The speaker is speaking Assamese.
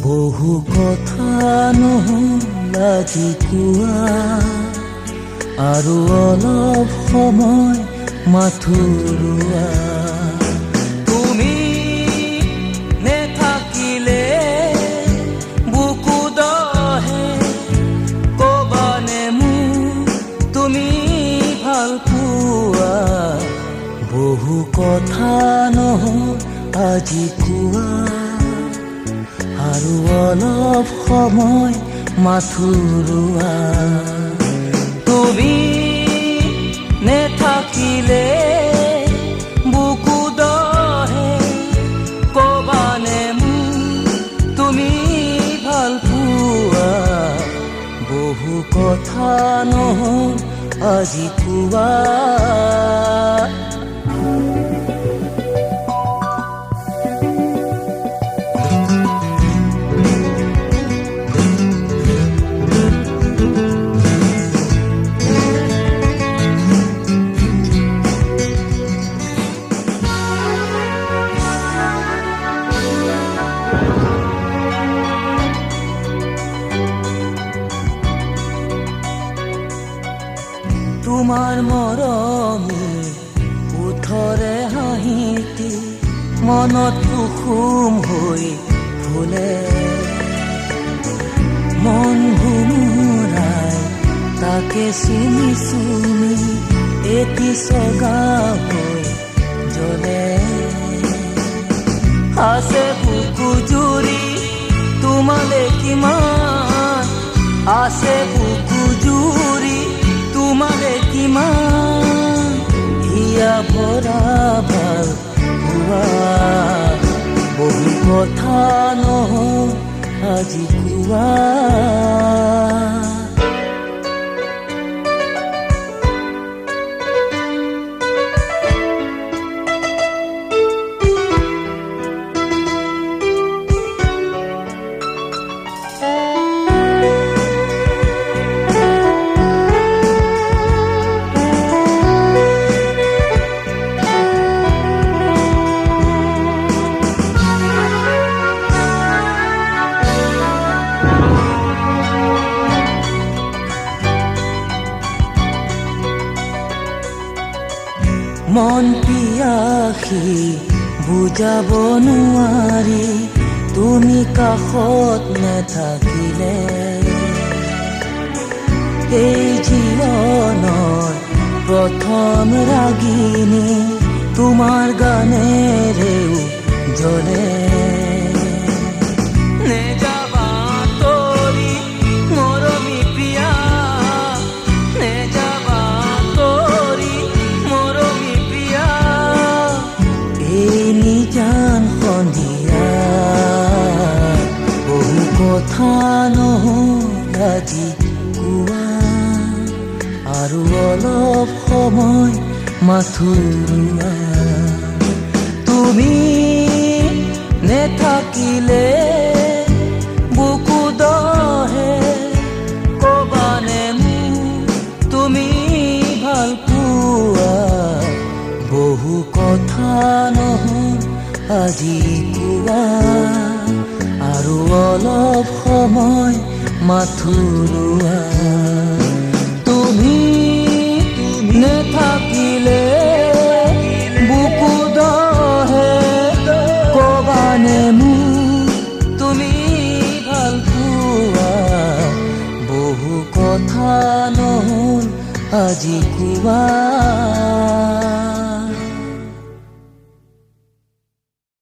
বহু কথা নহ'ল আজি কোৱা, আৰু অলপ সময় মাথো ৰোৱা। তুমি নেথাকিলে বুকু দহে, ক'বানে মোক তুমি ভাল পোৱা। বহু কথা নহ'ল আজি কোৱা, আৰু অলপ সময় মাথো ৰোৱা। তুমি নেথাকিলে বুকু দহে, ক'বানে মোক তুমি ভাল পোৱা। বহু কথা নহ'ল আজি কোৱা। তোমাৰ মৰমে ওঠৰে হাঁহিটি মনত কুসুম হৈ ফুলে। মন ভোমোৰাই তাকে চুমি চুমি এটি চগা হৈ জ্বলে। আছে বুকু জুৰি তোমালে কিমান, আছে বুকু জুৰি তোমালে কিমান, হিয়া ভৰা ভাল পোৱা। বহু কথা নহ'ল আজি কোৱা। মন পিয়াসী বুজাব নোৱাৰি তুমি কাষত নেথাকিলে। এই জীৱনৰ প্ৰথম ৰাগিনী তোমাৰ গানেৰেও জ্বলে। কথা নহ'ল আজি কোৱা, আৰু অলপ সময় মাথো ৰোৱা। তুমি নেথাকিলে বুকু দহে, ক'বানে মোক তুমি ভাল পোৱা। বহু কথা নহ'ল আজি কোৱা, আৰু অলপ সময় মাথো ৰোৱা। তুমি নেথাকিলে বুকু দহে, ক'বানে মোক তুমি ভাল পোৱা। বহু কথা নহ'ল আজি কোৱা।